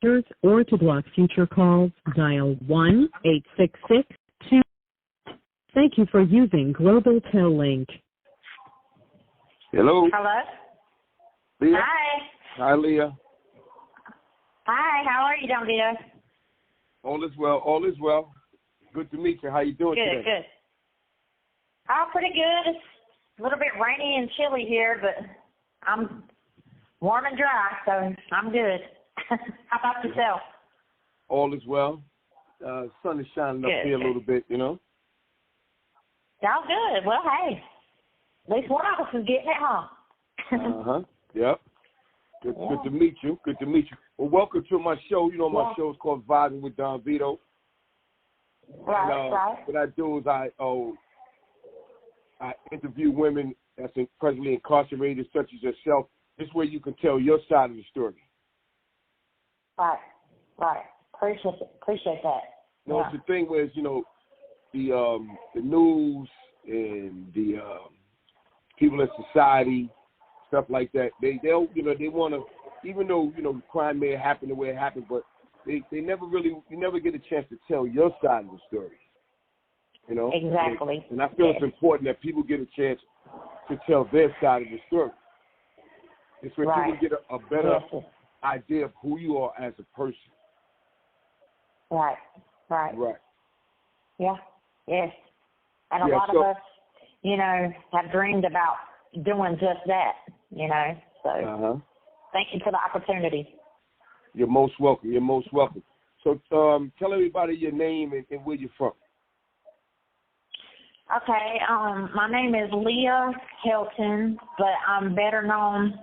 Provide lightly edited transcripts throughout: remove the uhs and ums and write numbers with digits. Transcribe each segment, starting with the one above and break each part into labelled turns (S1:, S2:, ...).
S1: or to block future calls, dial 1-866-2. Thank you for using Global Tel Link.
S2: Hello.
S3: Hello.
S2: Leiah.
S3: Hi.
S2: Hi, Leiah.
S3: Hi. How are you doing, Vito?
S2: All is well. All is well. Good to meet you. How you doing today?
S3: Good. Oh, pretty good. It's a little bit rainy and chilly here, but I'm warm and dry, so I'm good. How about yourself?
S2: All is well. Sun is shining up here a little bit, you know.
S3: Y'all good. Well, hey, at least one of us is getting it, huh?
S2: Yep. Good to meet you. Good to meet you. Well, welcome to my show. You know, my show is called Vibing with Don Vito.
S3: Right.
S2: What I do is I interview women that's presently incarcerated, such as yourself. This way you can tell your side of the story.
S3: Right. Appreciate that.
S2: No, it's the thing where, you know, the news and the people in society, stuff like that, they want to, even though, you know, crime may happen the way it happened, but you never get a chance to tell your side of the story. You know?
S3: Exactly.
S2: And I feel it's important that people get a chance to tell their side of the story. It's where people get a better idea of who you are as a person.
S3: Right. Yeah. Yes. And a lot of us, you know, have dreamed about doing just that, you know. So thank you for the opportunity.
S2: You're most welcome. So tell everybody your name and where you're from.
S3: Okay. My name is Leiah Helton, but I'm better known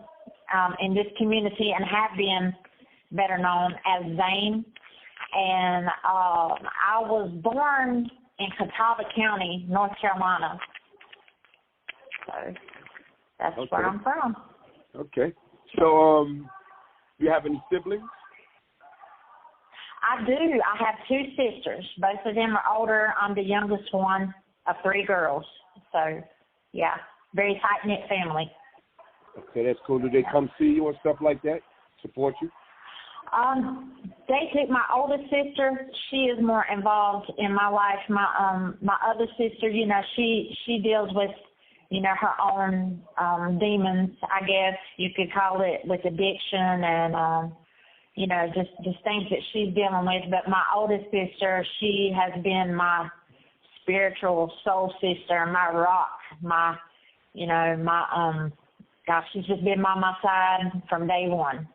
S3: in this community and have been better known as Zane. And I was born in Catawba County, North Carolina. So that's where I'm from.
S2: Okay. So you have any siblings?
S3: I do. I have two sisters. Both of them are older. I'm the youngest one of three girls. So, yeah, very tight-knit family.
S2: Okay, that's cool. Do they come see you and stuff like that? Support you?
S3: They took my oldest sister. She is more involved in my life. My other sister, you know, she deals with, you know, her own demons, I guess you could call it, with addiction and you know, just things that she's dealing with. But my oldest sister, she has been my spiritual soul sister, my rock, my, you know, my gosh, she's just been by my side from day one.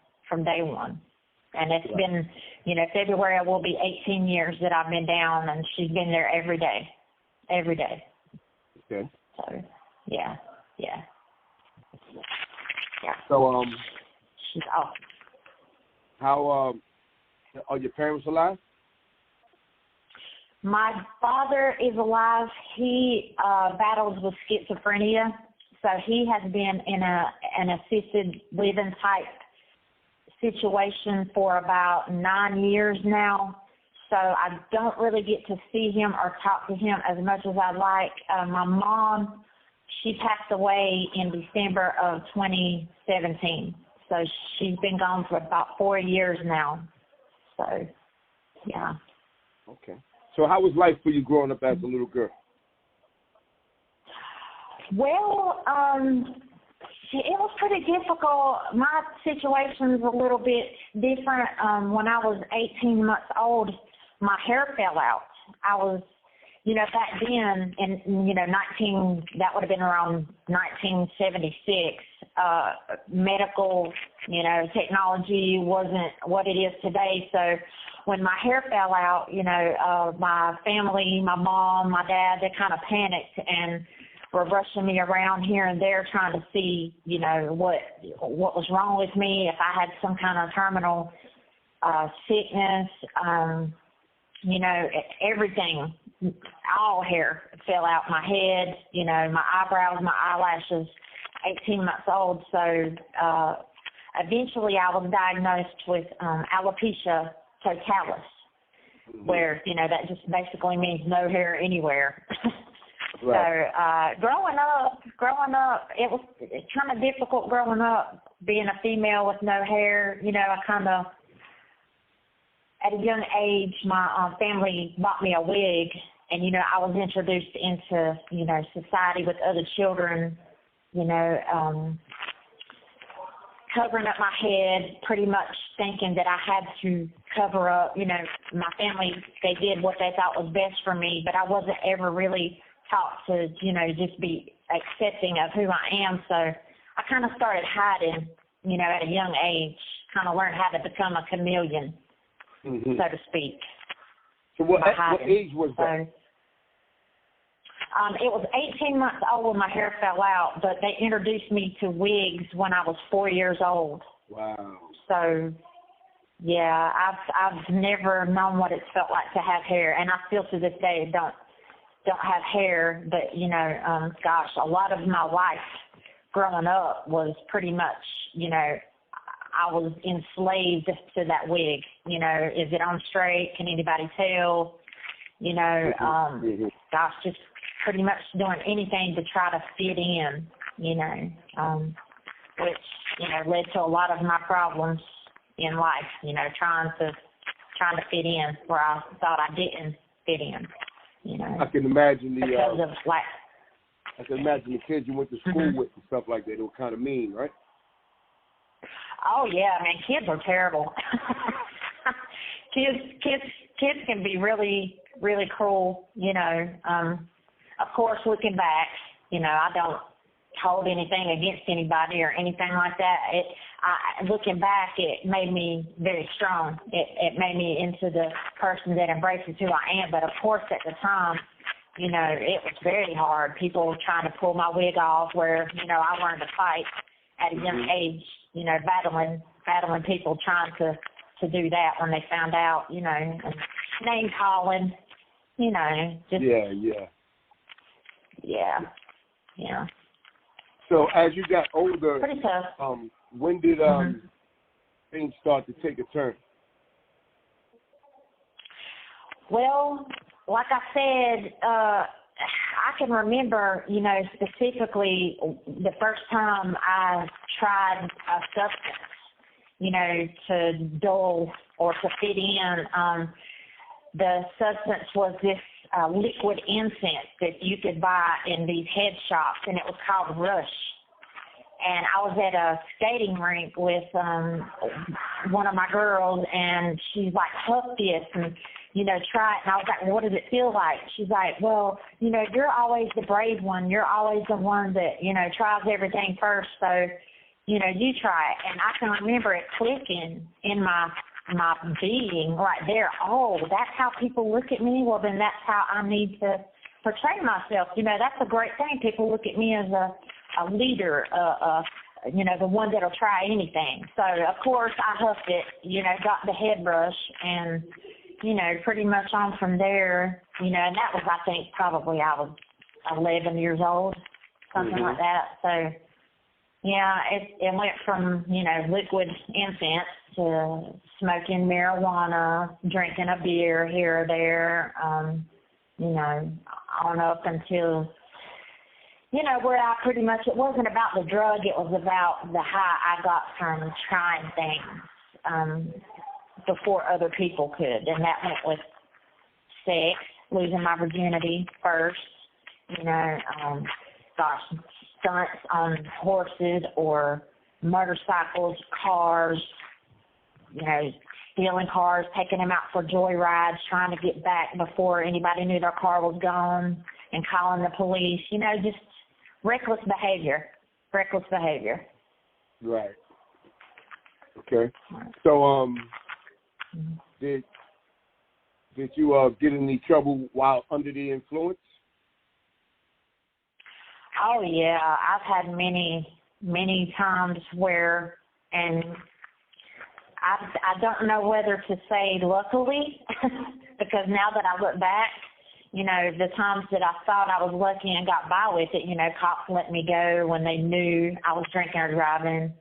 S3: And it's been, you know, February will be 18 years that I've been down, and she's been there every day.
S2: Okay.
S3: So, yeah.
S2: So,
S3: she's awesome.
S2: How are your parents alive?
S3: My father is alive. He battles with schizophrenia, so he has been in an assisted living type situation for about 9 years now. So I don't really get to see him or talk to him as much as I'd like. My mom, she passed away in December of 2017. So she's been gone for about 4 years now. So, yeah.
S2: Okay. So how was life for you growing up as a little girl?
S3: Well, it was pretty difficult. My situation's a little bit different. When I was 18 months old, my hair fell out. I was, you know, back then, in, you know, that would have been around 1976, medical, you know, technology wasn't what it is today. So when my hair fell out, you know, my family, my mom, my dad, they kind of panicked and were rushing me around here and there trying to see, you know, what was wrong with me, if I had some kind of terminal sickness, you know, everything, all hair fell out my head, you know, my eyebrows, my eyelashes, 18 months old. So eventually I was diagnosed with alopecia totalis, where, you know, that just basically means no hair anywhere. Right. So growing up, it was kind of difficult growing up, being a female with no hair. You know, I kind of at a young age, my family bought me a wig, and, I was introduced into, society with other children, covering up my head, pretty much thinking that I had to cover up, my family, they did what they thought was best for me, but I wasn't ever really taught to, just be accepting of who I am. So I kind of started hiding, at a young age, kind of learned how to become a chameleon, so to speak.
S2: So what age was that?
S3: It was 18 months old when my hair fell out, but they introduced me to wigs when I was 4 years old.
S2: Wow.
S3: So, yeah, I've never known what it felt like to have hair, and I still to this day don't have hair. But a lot of my life growing up was pretty much, I was enslaved to that wig. Is it on straight? Can anybody tell? Just pretty much doing anything to try to fit in, which, led to a lot of my problems in life, trying to fit in where I thought I didn't fit in,
S2: I can imagine
S3: because of
S2: I can imagine the kids you went to school with and stuff like that. They were kind of mean, right?
S3: Oh yeah, man, kids are terrible. Kids can be really, really cruel, Of course, looking back, I don't hold anything against anybody or anything like that. Looking back, it made me very strong. It made me into the person that embraces who I am. But of course, at the time, it was very hard. People trying to pull my wig off where, I learned to fight at a young age, battling people trying to do that when they found out, and name calling, just. Yeah.
S2: So as you got older,
S3: pretty tough.
S2: When did things start to take a turn?
S3: Well, like I said, I can remember, specifically the first time I tried a substance, to dull or to fit in. The substance was this liquid incense that you could buy in these head shops, and it was called Rush. And I was at a skating rink with one of my girls, and she's like, huff this and, try it. And I was like, well, what does it feel like? She's like, well, you're always the brave one. You're always the one that, tries everything first. So, you try it. And I can remember it clicking in my being right there. Oh, that's how people look at me. Well, then that's how I need to portray myself. That's a great thing. People look at me as a leader, the one that'll try anything. So, of course, I huffed it, got the head brush, and, pretty much on from there, and that was, I think, probably I was 11 years old, something like that. So, yeah, it went from, liquid incense to smoking marijuana, drinking a beer here or there, on up until, where I pretty much, it wasn't about the drug, it was about the high I got from trying things before other people could. And that went with sex, losing my virginity first, stunts on horses or motorcycles, cars, stealing cars, taking them out for joyrides, trying to get back before anybody knew their car was gone, and calling the police, just reckless behavior.
S2: Right. Okay. So, did you get in any trouble while under the influence?
S3: Oh yeah, I've had many times where, and I don't know whether to say luckily, because now that I look back, the times that I thought I was lucky and got by with it, cops let me go when they knew I was drinking or driving,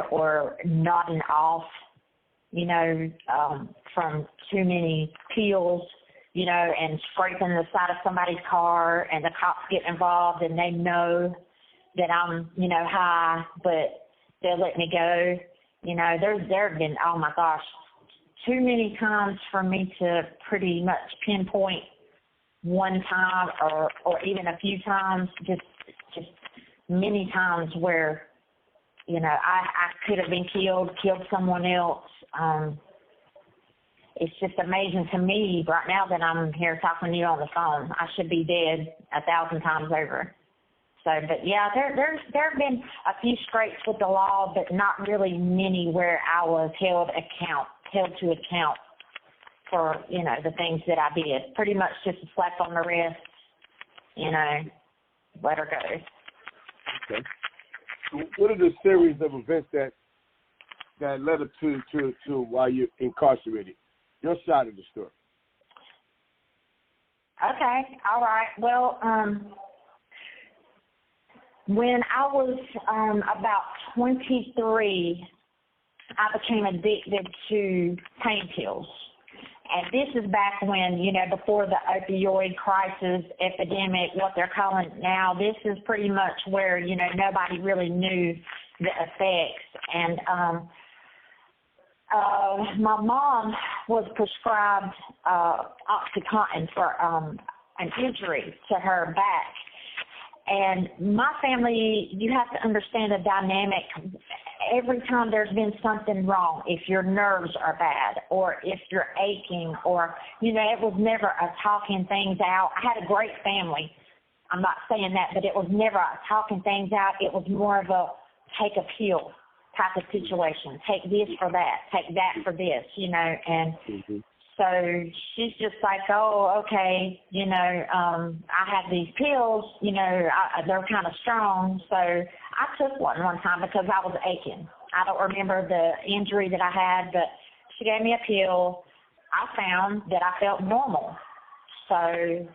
S3: or nodding off, from too many pills, and scraping the side of somebody's car, and the cops get involved and they know that I'm, high, but they'll let me go. There have been, oh my gosh, too many times for me to pretty much pinpoint one time or even a few times, just many times where, you know, I could have been killed someone else. It's just amazing to me right now that I'm here talking to you on the phone. I should be dead 1,000 times over. So, but yeah, there have been a few scrapes with the law, but not really many where I was held to account for, you know, the things that I did. Pretty much just a slap on the wrist, you know, let her go.
S2: Okay. What are the series of events that led up to while you're incarcerated? Your side of the story.
S3: Okay, all right. Well, when I was about 23, I became addicted to pain pills. And this is back when, you know, before the opioid crisis epidemic, what they're calling it now. This is pretty much where, you know, nobody really knew the effects. And my mom was prescribed OxyContin for an injury to her back. And my family, you have to understand the dynamic. Every time there's been something wrong, if your nerves are bad or if you're aching or, you know, it was never a talking things out. I had a great family. I'm not saying that, but it was never a talking things out. It was more of a take a pill type of situation. Take this for that. Take that for this, you know. And so she's just like, oh, okay, you know, I have these pills, you know, they're kind of strong. So I took one time because I was aching. I don't remember the injury that I had, but she gave me a pill. I found that I felt normal. So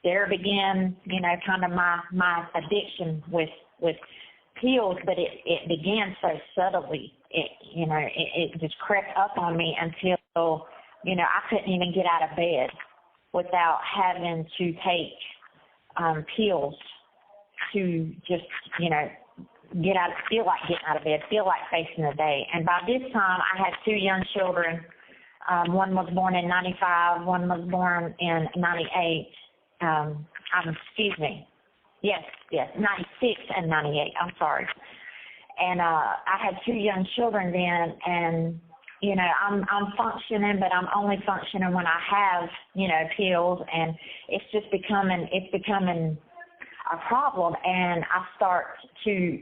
S3: there began, you know, kind of my addiction with pills, but it began so subtly. It just crept up on me until, you know, I couldn't even get out of bed without having to take pills to just, you know, feel like getting out of bed, feel like facing the day. And by this time, I had 2 young children. One was born in 95, one was born in 98. Excuse me. Yes, 96 and 98. I'm sorry. And I had 2 young children then, and you know, I'm functioning, but I'm only functioning when I have, you know, pills, and it's becoming a problem, and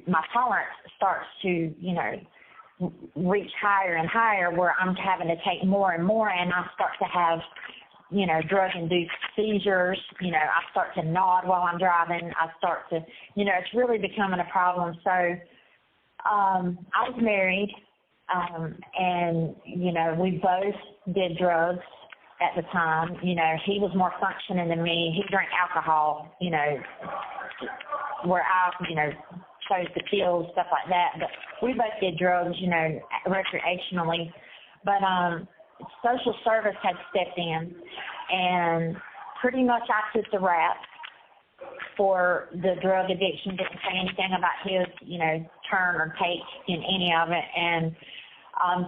S3: my tolerance starts to, you know, reach higher and higher where I'm having to take more and more, and I start to have, you know, drug-induced seizures. You know, I start to nod while I'm driving. I start to, you know, it's really becoming a problem. So I was married. And, you know, we both did drugs at the time. You know, he was more functioning than me. He drank alcohol, you know, where I, you know, chose the pills, stuff like that. But we both did drugs, you know, recreationally. But social service had stepped in, and pretty much I took the rap for the drug addiction. Didn't say anything about his, you know, turn or take in any of it. And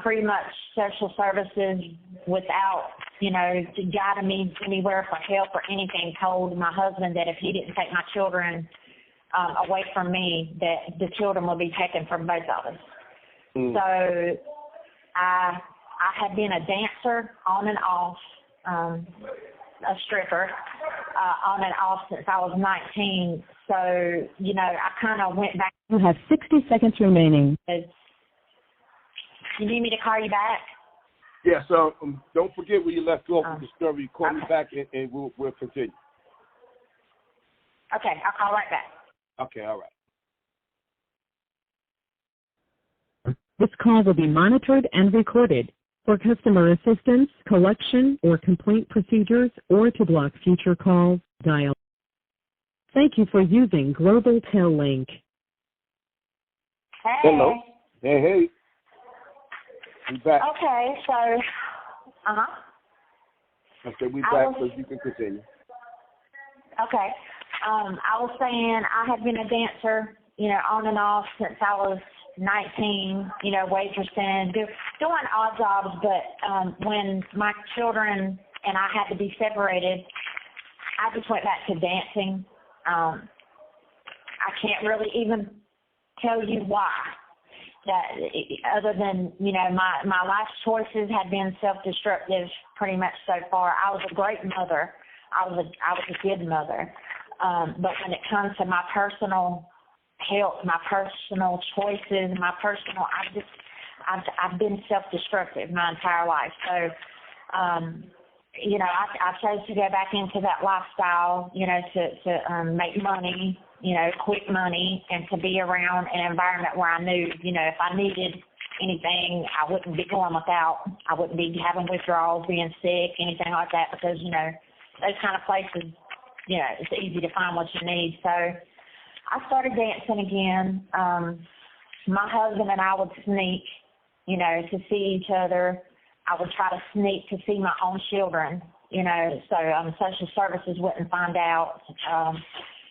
S3: pretty much social services, without, you know, guiding me anywhere for help or anything, told my husband that if he didn't take my children away from me, that the children will be taken from both of us. So I had been a dancer on and off, a stripper on and off since I was 19. So, you know, I kind of went back.
S1: You have 60 seconds remaining.
S3: You need me to call you back?
S2: Yeah, so don't forget where you left off with the story. Call me back and we'll continue.
S3: Okay, I'll call right back.
S2: Okay, all right.
S1: This call will be monitored and recorded. For customer assistance, collection, or complaint procedures, or to block future calls, dial. Thank you for using Global Tel Link.
S3: Hey.
S2: Hello. Hey. We back.
S3: Okay, so, I
S2: said we back, so you can continue.
S3: Okay. I was saying I had been a dancer, on and off since I was 19, waitressing, doing odd jobs. But when my children and I had to be separated, I just went back to dancing. I can't really even tell you why. That other than, my life choices had been self-destructive pretty much so far. I was a great mother. I was a good mother. But when it comes to my personal health, my personal choices, I've been self-destructive my entire life. So, I chose to go back into that lifestyle, to make money, quick money, and to be around an environment where I knew, if I needed anything, I wouldn't be going without. I wouldn't be having withdrawals, being sick, anything like that, because, those kind of places, it's easy to find what you need. So I started dancing again. My husband and I would sneak, to see each other. I would try to sneak to see my own children, so social services wouldn't find out.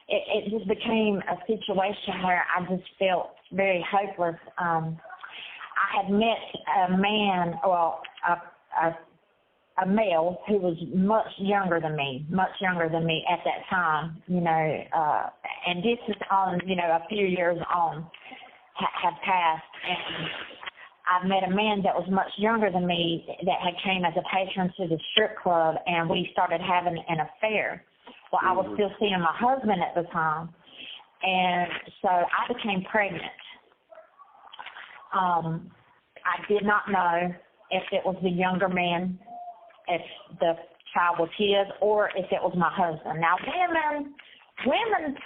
S3: It just became a situation where I just felt very hopeless. I had met a man, a male who was much younger than me at that time, and this is on, a few years on have passed, and I met a man that was much younger than me that had came as a patron to the strip club, and we started having an affair. Well, I was still seeing my husband at the time, and so I became pregnant. I did not know if it was the younger man, if the child was his, or if it was my husband. Now, women,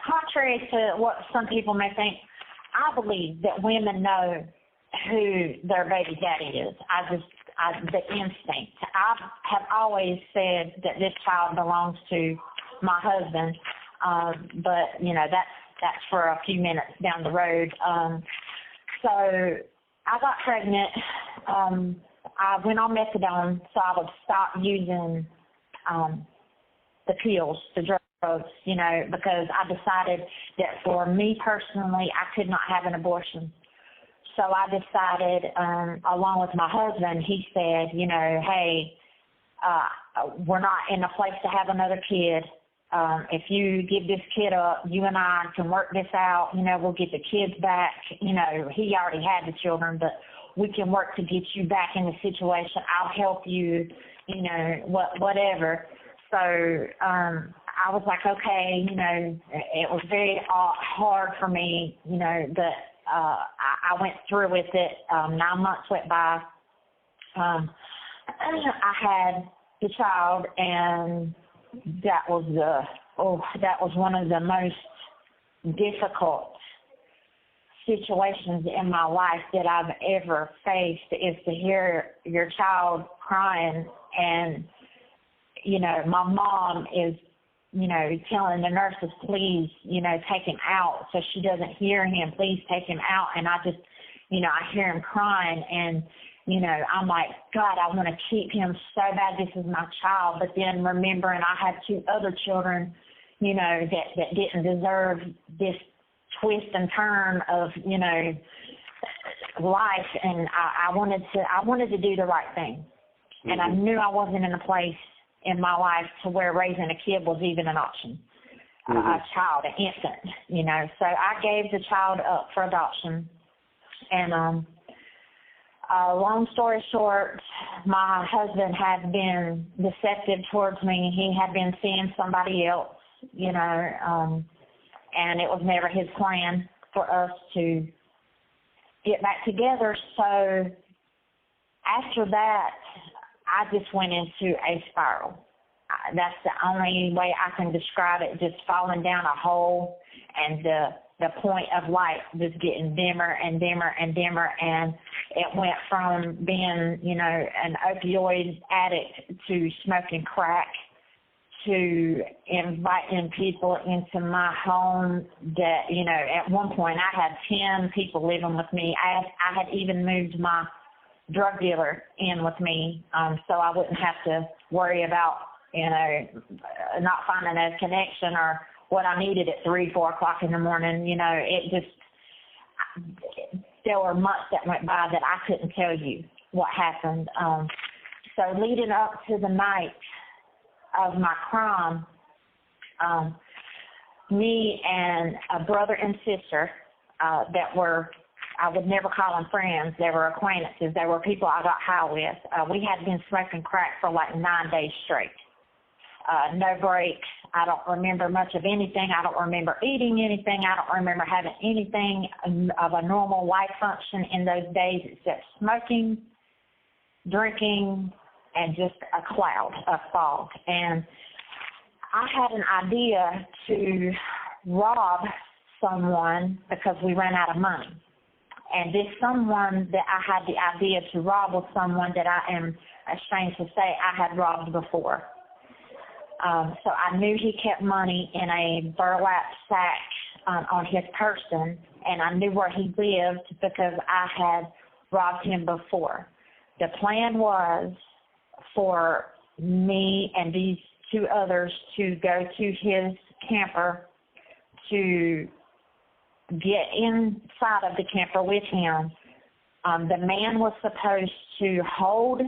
S3: contrary to what some people may think, I believe that women know who their baby daddy is. The instinct. I have always said that this child belongs to my husband, but that's for a few minutes down the road. So I got pregnant. I went on methadone, so I would stop using the pills, the drugs, because I decided that for me personally, I could not have an abortion. So I decided, along with my husband, he said, hey, we're not in a place to have another kid. If you give this kid up, you and I can work this out. We'll get the kids back. He already had the children, but we can work to get you back in the situation. I'll help you, whatever. So I was like, okay, it was very hard for me, but I went through with it. 9 months went by. I had the child, and that was one of the most difficult situations in my life that I've ever faced, is to hear your child crying, and my mom is telling the nurses, please, take him out so she doesn't hear him. Please take him out. And I just, I hear him crying, and, I'm like, God, I want to keep him so bad. This is my child. But then remembering I had 2 other children, that didn't deserve this twist and turn of, life. And I wanted to do the right thing. Mm-hmm. And I knew I wasn't in a place in my life to where raising a kid was even an option, a child, an infant, So I gave the child up for adoption. And long story short, my husband had been deceptive towards me. He had been seeing somebody else, and it was never his plan for us to get back together. So after that, I just went into a spiral. That's the only way I can describe it, just falling down a hole, and the point of light was getting dimmer and dimmer and dimmer, and it went from being, an opioid addict to smoking crack to inviting people into my home that, at one point I had 10 people living with me. I had even moved my drug dealer in with me, so I wouldn't have to worry about, not finding a connection what I needed at 3, 4 o'clock in the morning. You know, there were months that went by that I couldn't tell you what happened. So leading up to the night of my crime, me and a brother and sister that were, I would never call them friends, they were acquaintances, they were people I got high with. We had been smoking crack for like 9 days straight. No break. I don't remember much of anything. I don't remember eating anything. I don't remember having anything of a normal life function in those days except smoking, drinking, and just a cloud of fog. And I had an idea to rob someone because we ran out of money. And this someone that I had the idea to rob was someone that I am ashamed to say I had robbed before. So I knew he kept money in a burlap sack on his person, and I knew where he lived because I had robbed him before. The plan was for me and these 2 others to go to his camper to get inside of the camper with him. The man was supposed to hold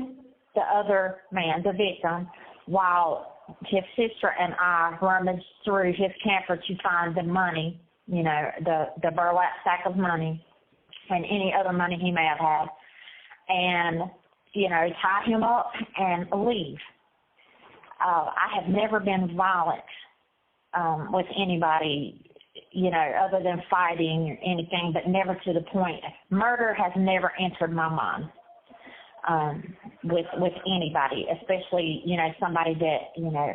S3: the other man, the victim, while his sister and I rummaged through his camper to find the money, you know, the burlap sack of money and any other money he may have had, and, you know, tie him up and leave. I have never been violent with anybody, you know, other than fighting or anything, but never to the point. Murder has never entered my mind. With anybody, especially, you know, somebody that, you know,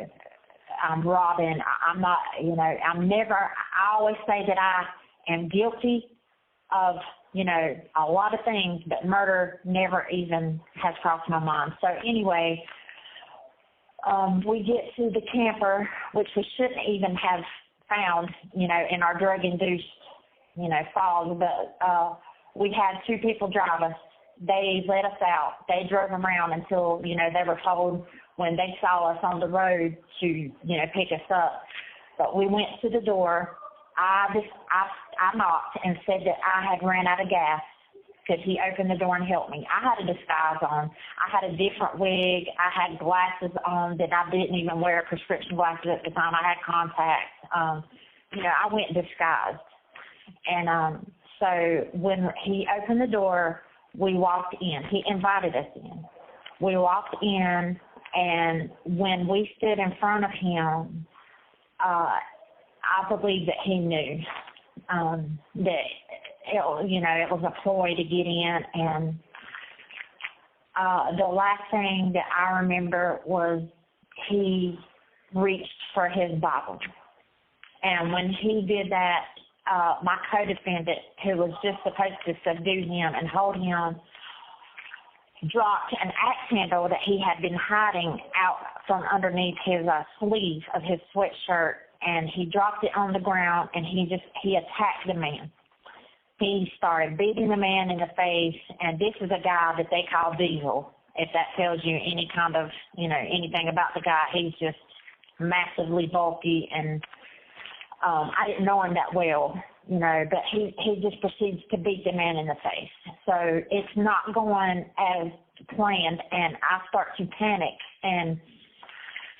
S3: I'm robbing. I'm not, you know, I always say that I am guilty of, you know, a lot of things, but murder never even has crossed my mind. So anyway, we get to the camper, which we shouldn't even have found, you know, in our drug-induced, you know, fog, but we had 2 people drive us. They let us out. They drove around until, you know, they were told when they saw us on the road to, you know, pick us up. But we went to the door. I knocked and said that I had ran out of gas. Could he open the door and help me? I had a disguise on. I had a different wig. I had glasses on that I didn't even wear, prescription glasses at the time. I had contacts. You know, I went disguised. And so when he opened the door, we walked in. He invited us in. We walked in, and when we stood in front of him, I believe that he knew that, you know, it was a ploy to get in. And the last thing that I remember was he reached for his Bible. And when he did that, my co-defendant, who was just supposed to subdue him and hold him, dropped an axe handle that he had been hiding out from underneath his sleeve of his sweatshirt, and he dropped it on the ground, and he attacked the man. He started beating the man in the face, and this is a guy that they call Diesel, if that tells you any kind of, you know, anything about the guy. He's just massively bulky, and I didn't know him that well, you know, but he just proceeds to beat the man in the face. So it's not going as planned, and I start to panic. And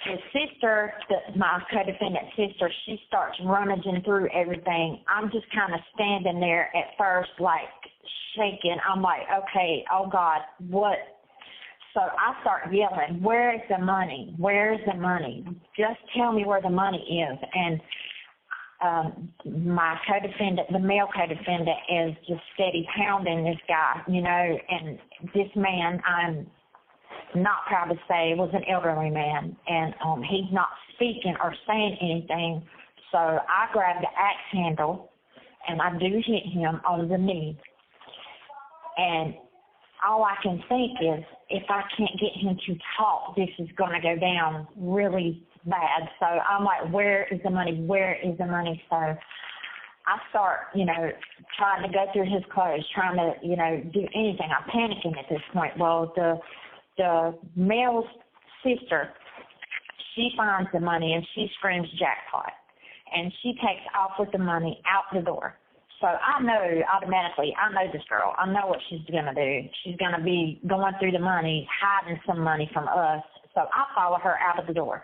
S3: his sister, my co-defendant's sister, she starts rummaging through everything. I'm just kind of standing there at first, like shaking. I'm like, okay, oh God, what? So I start yelling, where is the money? Where is the money? Just tell me where the money is. And my co-defendant, the male co-defendant, is just steady pounding this guy, you know, and this man, I'm not proud to say, was an elderly man, and he's not speaking or saying anything. So I grab the axe handle, and I do hit him on the knee. And all I can think is, if I can't get him to talk, this is going to go down really bad. So I'm like, where is the money? Where is the money? So I start, you know, trying to go through his clothes, trying to, you know, do anything. I'm panicking at this point. Well, the male's sister, she finds the money and she screams jackpot. and she takes off with the money out the door. So I know automatically, I know this girl. I know what she's going to do. She's going to be going through the money, hiding some money from us. So I follow her out of the door.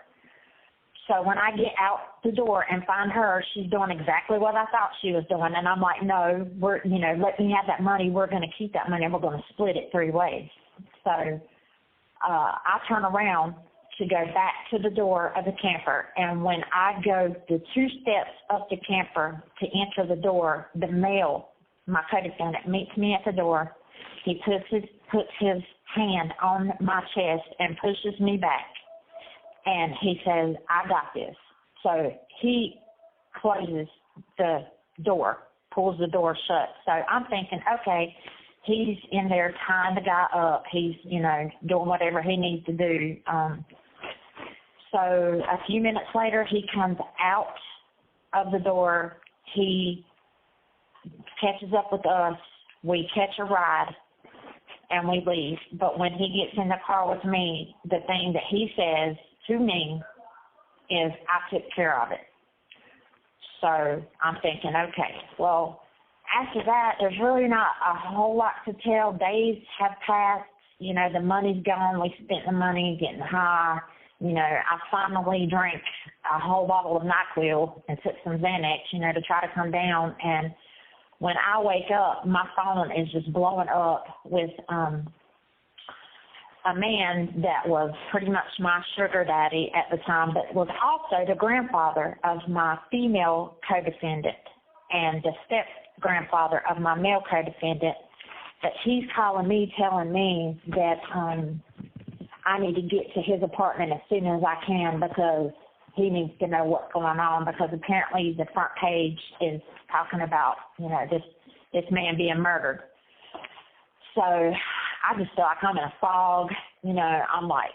S3: So when I get out the door and find her, she's doing exactly what I thought she was doing. And I'm like, no, let me have that money. We're going to keep that money and we're going to split it 3 ways. So I turn around to go back to the door of the camper. And when I go the 2 steps up the camper to enter the door, the male, my co-defendant, meets me at the door. He puts his hand on my chest and pushes me back. And he says, I got this. So he closes the door, pulls the door shut. So I'm thinking, okay, he's in there tying the guy up. He's, doing whatever he needs to do. So a few minutes later, he comes out of the door. He catches up with us. We catch a ride, and we leave. But when he gets in the car with me, the thing that he says to me is, I took care of it. So I'm thinking, okay, well, after that, there's really not a whole lot to tell. Days have passed. The money's gone. We spent the money getting high. I finally drank a whole bottle of NyQuil and took some Xanax, to try to come down. And when I wake up, my phone is just blowing up with a man that was pretty much my sugar daddy at the time, but was also the grandfather of my female co-defendant and the step-grandfather of my male co-defendant. But he's calling me, telling me that I need to get to his apartment as soon as I can because he needs to know what's going on, because apparently the front page is talking about, this man being murdered. So I just feel like I'm in a fog. I'm like,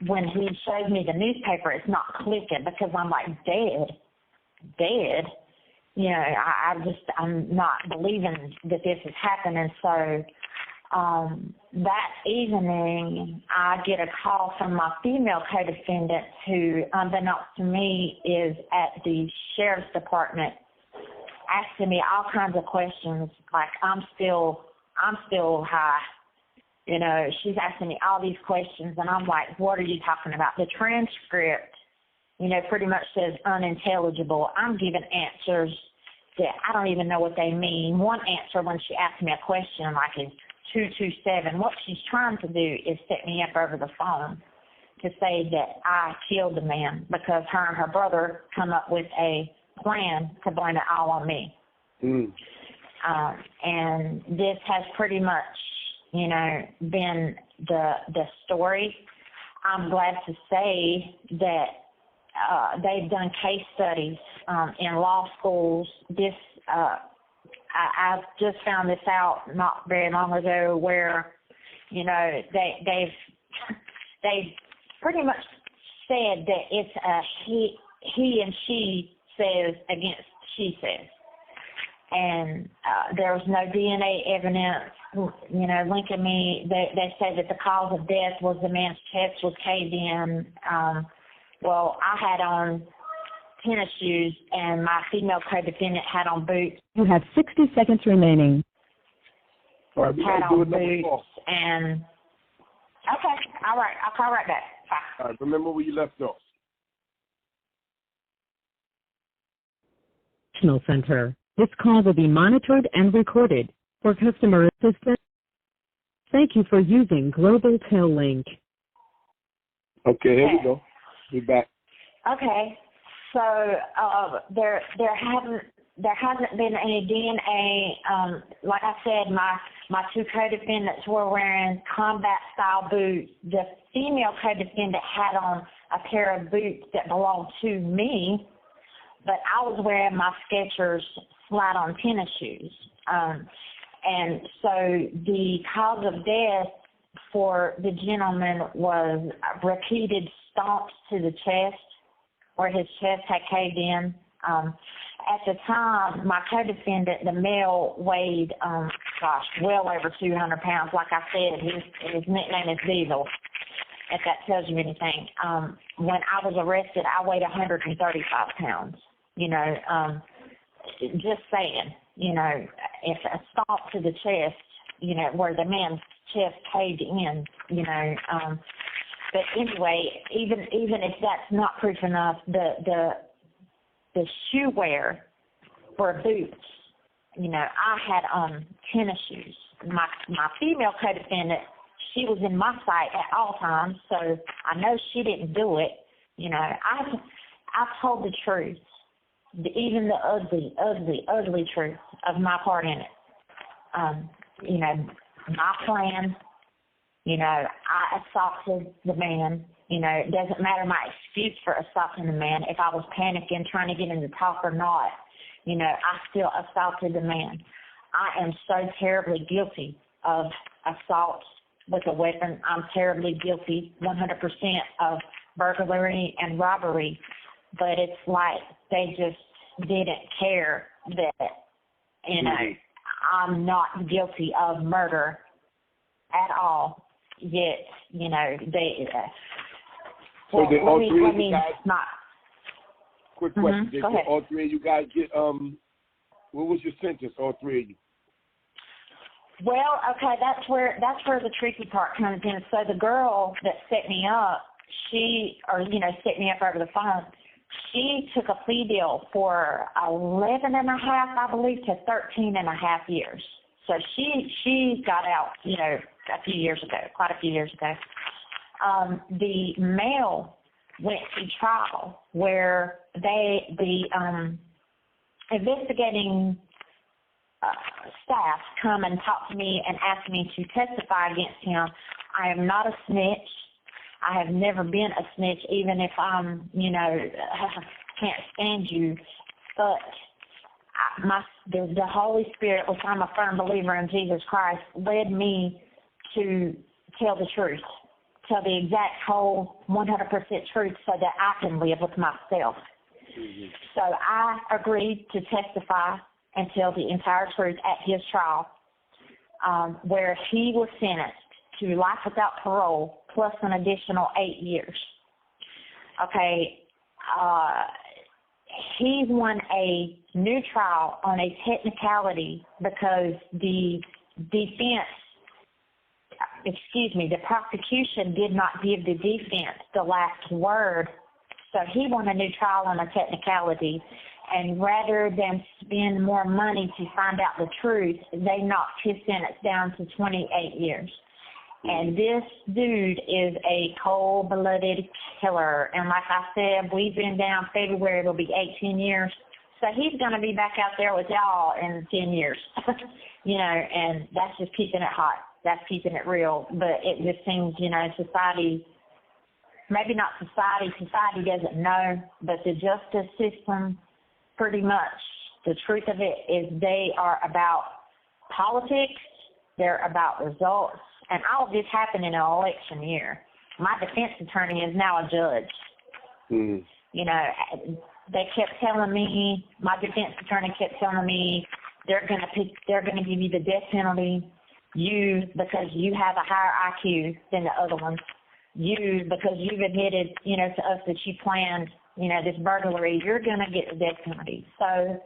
S3: when he shows me the newspaper, it's not clicking because I'm like, dead. I'm not believing that this is happening. So that evening, I get a call from my female co-defendant who, unbeknownst to me, is at the sheriff's department asking me all kinds of questions, like I'm still high. She's asking me all these questions, and I'm like, what are you talking about? The transcript, pretty much says unintelligible. I'm giving answers that I don't even know what they mean. One answer when she asked me a question, like, is 227. What she's trying to do is set me up over the phone to say that I killed the man because her and her brother come up with a plan to blame it all on me. And this has pretty much, been the story. I'm glad to say that they've done case studies in law schools. I've just found this out not very long ago where, they've pretty much said that it's a he and she says against she says. And there was no DNA evidence, linking me. They said that the cause of death was the man's chest was caved in. Well, I had on tennis shoes, and my female co-defendant had on boots.
S1: You have 60 seconds remaining.
S2: All right, we
S3: had
S2: got to do
S3: on
S2: another call.
S3: boots, and okay, all right, I'll call right back. Bye.
S2: All right, remember where you left off.
S1: National Center. This call will be monitored and recorded for customer assistance. Thank you for using Global Tel Link.
S2: Okay, here we go. We're back.
S3: Okay, so there hasn't been any DNA. Like I said, my 2 co-defendants were wearing combat style boots. The female co-defendant had on a pair of boots that belonged to me, but I was wearing my Skechers slide-on tennis shoes. And so the cause of death for the gentleman was repeated stomps to the chest, where his chest had caved in. At the time, my co-defendant, the male, weighed, well over 200 pounds. Like I said, his nickname is Diesel. if that tells you anything. When I was arrested, I weighed 135 pounds. Just saying, if assault to the chest, where the man's chest caved in, but anyway, even if that's not proof enough, the shoe wear for boots, I had tennis shoes. My female co-defendant, she was in my sight at all times, so I know she didn't do it. I told the truth, even the ugly truth of my part in it. My plan. I assaulted the man. It doesn't matter my excuse for assaulting the man. If I was panicking, trying to get him to talk or not, I still assaulted the man. I am so terribly guilty of assault with a weapon. I'm terribly guilty 100% of burglary and robbery. But it's like they just didn't care that, I'm not guilty of murder at all. Yet, they.
S2: So did all three of you guys?
S3: Not.
S2: Quick question: Did
S3: Go ahead.
S2: all three of you guys get what was your sentence? All three of you.
S3: Well, okay, that's where the tricky part comes in. So the girl that set me up, set me up over the phone. She took a plea deal for 11 and a half, I believe, to 13 and a half years. So she got out, a few years ago, quite a few years ago. The male went to trial where the investigating staff come and talk to me and ask me to testify against him. I am not a snitch. I have never been a snitch, even if I'm, can't stand you. But the Holy Spirit, which I'm a firm believer in Jesus Christ, led me to tell the truth, tell the exact whole 100% truth so that I can live with myself. Mm-hmm. So I agreed to testify and tell the entire truth at his trial, where he was sentenced to life without parole plus an additional 8 years. Okay, he won a new trial on a technicality because the prosecution did not give the defense the last word. So he won a new trial on a technicality, and rather than spend more money to find out the truth, they knocked his sentence down to 28 years. And this dude is a cold-blooded killer. And like I said, we've been down February, it'll be 18 years. So he's going to be back out there with y'all in 10 years, and that's just keeping it hot. That's keeping it real. But it just seems, society, maybe not society doesn't know, but the justice system, pretty much, the truth of it is they are about politics, they're about results, and all of this happened in an election year. My defense attorney is now a judge. Mm. They kept telling me, my defense attorney kept telling me, they're going to give you the death penalty. You, because you have a higher IQ than the other ones. You, because you've admitted, to us that you planned, this burglary, you're going to get the death penalty. So,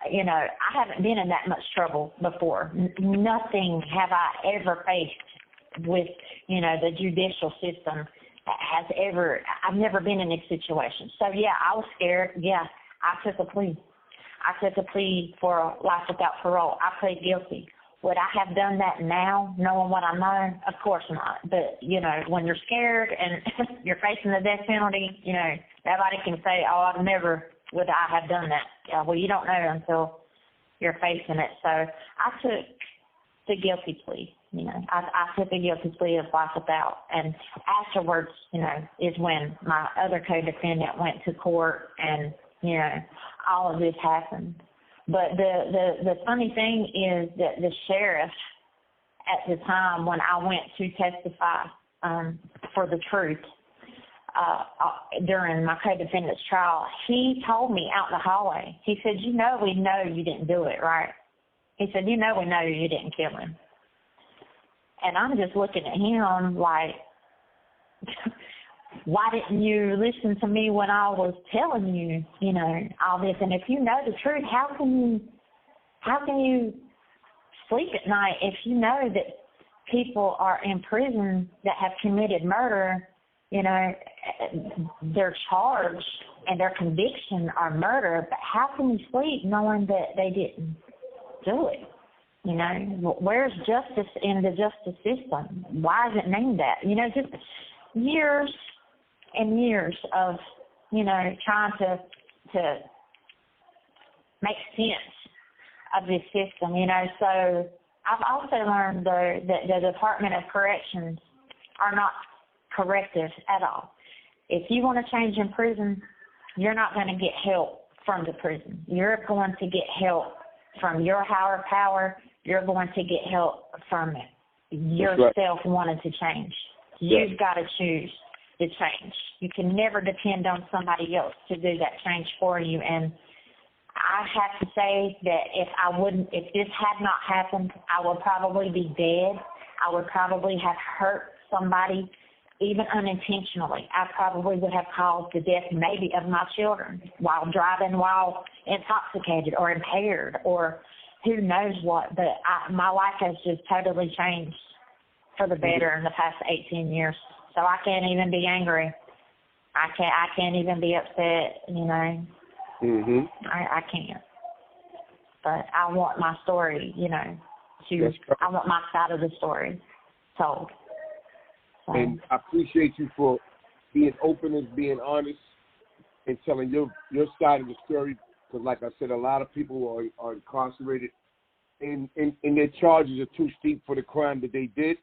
S3: I haven't been in that much trouble before. Nothing have I ever faced with, the judicial system I've never been in this situation. So, yeah, I was scared. Yeah, I took a plea. I took a plea for life without parole. I plead guilty. Would I have done that now, knowing what I know? Of course not. But, when you're scared and you're facing the death penalty, nobody can say, oh, I've never would I have done that. Yeah, well, you don't know until you're facing it. So I took the guilty plea. I took the guilty plea of life without. And afterwards, is when my other co-defendant went to court and, all of this happened. But the funny thing is that the sheriff at the time when I went to testify for the truth during my co-defendant's trial, he told me out in the hallway, he said, we know you didn't do it, right? He said, we know you didn't kill him. And I'm just looking at him like, why didn't you listen to me when I was telling you, you know, all this? And if you know the truth, how can you sleep at night if you know that people are in prison that have committed murder? You know, their charge and their conviction are murder, but how can you sleep knowing that they didn't do it? You know, where's justice in the justice system? Why is it named that? You know, just years and years of, you know, trying to make sense of this system, you know. So I've also learned, though, that the Department of Corrections are not corrective at all. If you want to change in prison, you're not going to get help from the prison. You're going to get help from your higher power. You're going to get help from yourself wanting to change. You've got to choose to change. You can never depend on somebody else to do that change for you. And I have to say that if this had not happened, I would probably be dead. I would probably have hurt somebody, even unintentionally. I probably would have caused the death maybe of my children while driving, while intoxicated or impaired, or who knows what. But my life has just totally changed for the better in the past 18 years. So I can't even be angry. I can't even be upset, you know.
S2: Mhm.
S3: I can't. But I want my story, you know, I want my side of the story told. So.
S2: And I appreciate you for being open and being honest and telling your side of the story. Because, like I said, a lot of people are incarcerated, and their charges are too steep for the crime that they did,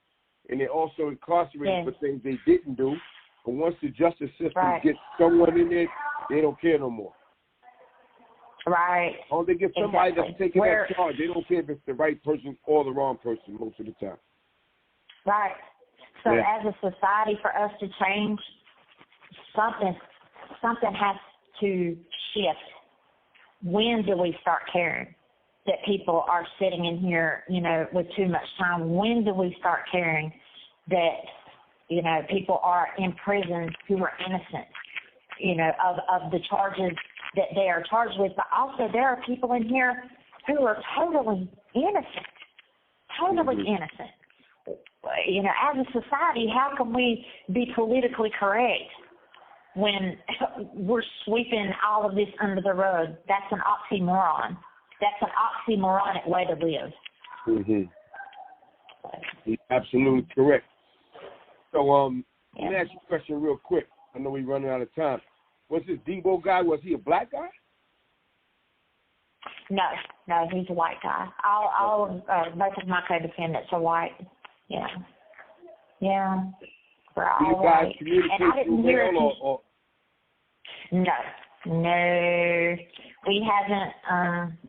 S2: and they're also incarcerated for things they didn't do. But once the justice system gets someone in there, they don't care no more.
S3: Right.
S2: Oh, they get somebody that's taking that charge. They don't care if it's the right person or the wrong person most of the time.
S3: Right. So as a society, for us to change, something has to shift. When do we start caring that people are sitting in here, you know, with too much time? When do we start caring that, you know, people are in prison who are innocent, you know, of the charges that they are charged with? But also there are people in here who are totally innocent, innocent. You know, as a society, how can we be politically correct when we're sweeping all of this under the rug? That's an oxymoron. That's an oxymoronic way to live.
S2: Mhm. You're absolutely correct. So, let me ask you a question real quick. I know we're running out of time. Was this Debo guy, was he a black guy?
S3: No, he's a white guy. Both of my co-defendants are white. Yeah. We're all white. And I didn't hear it. No. We haven't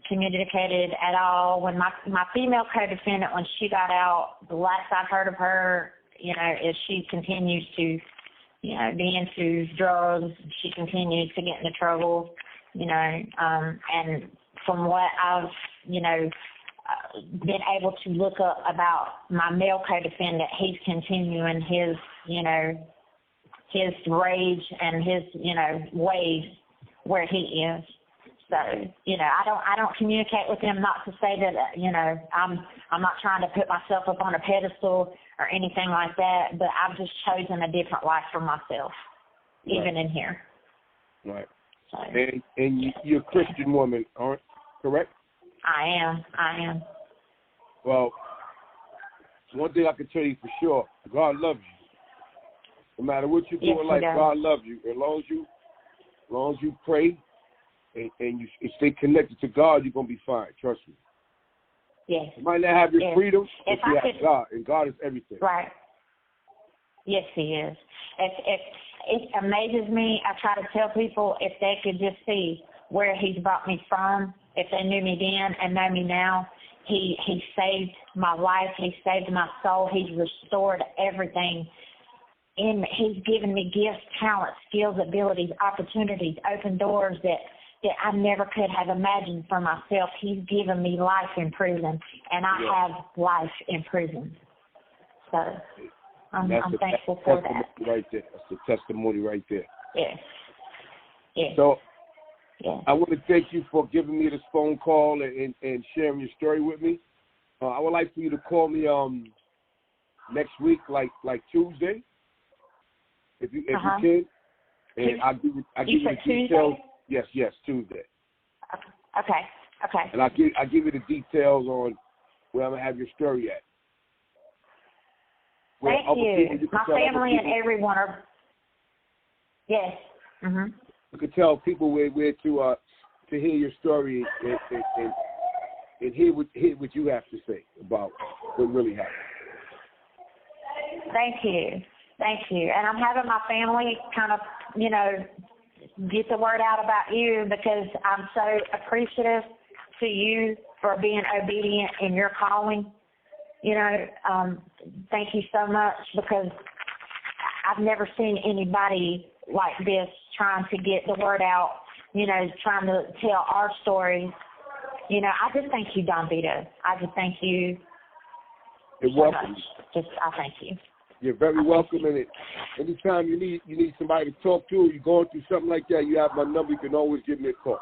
S3: communicated at all. When my female co-defendant, when she got out, the last I've heard of her, you know, is she continues to, you know, be into drugs. She continues to get into trouble, you know, and from what I've, you know, been able to look up about my male co-defendant, he's continuing his, you know, his rage and his, you know, ways where he is. So, you know, I don't communicate with him, not to say that, you know, I'm not trying to put myself up on a pedestal or anything like that, but I've just chosen a different life for myself, even in here.
S2: Right.
S3: So,
S2: and you're a Christian woman, aren't correct?
S3: I am.
S2: Well, one thing I can tell you for sure, God loves you. No matter what you do in life, God loves you. As long as you pray and you stay connected to God, you're going to be fine. Trust me.
S3: Yes.
S2: You might not have your freedom, but you have God, and God is everything.
S3: Right. Yes, He is. It amazes me. I try to tell people if they could just see where He's brought me from, if they knew me then and know me now. He saved my life. He saved my soul. He's restored everything. And He's given me gifts, talents, skills, abilities, opportunities, open doors that I never could have imagined for myself. He's given me life in prison, and I have life in prison. So I'm thankful for that.
S2: Right there. That's a testimony right there.
S3: Yes. Yes.
S2: So
S3: yes.
S2: I want to thank you for giving me this phone call and sharing your story with me. I would like for you to call me next week, like Tuesday, if you can. And I'll give you the details.
S3: Tuesday?
S2: Yes, Tuesday.
S3: Okay.
S2: And I'll give you the details on where I'm gonna have your story at.
S3: Thank you. My family and everyone are. Yes. Mhm.
S2: You can tell people where to hear your story and hear what you have to say about what really happened.
S3: Thank you. And I'm having my family kind of, get the word out about you because I'm so appreciative to you for being obedient in your calling. Thank you so much because I've never seen anybody like this trying to get the word out, trying to tell our stories. I just thank you, Don Vito. I just thank you.
S2: You're
S3: so
S2: welcome.
S3: Much. I thank you.
S2: You're very welcome. And anytime you need somebody to talk to, or you're going through something like that, you have my number. You can always give me a call.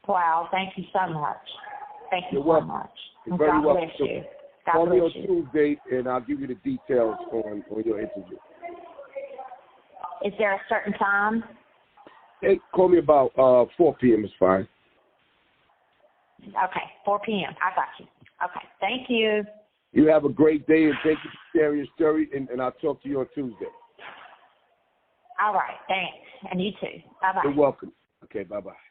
S3: Wow, thank you so much. Thank you
S2: You're
S3: so
S2: welcome.
S3: much.
S2: You're very
S3: God
S2: welcome.
S3: bless you. God
S2: Call me
S3: bless
S2: on
S3: you.
S2: Tuesday, and I'll give you the details on your interview.
S3: Is there a certain time?
S2: Hey, call me about 4 p.m. is fine.
S3: Okay, 4 p.m. I got you. Okay, thank you.
S2: You have a great day, and thank you for sharing your story, and I'll talk to you on Tuesday.
S3: All right, thanks. And you too. Bye-bye.
S2: You're welcome. Okay, bye-bye.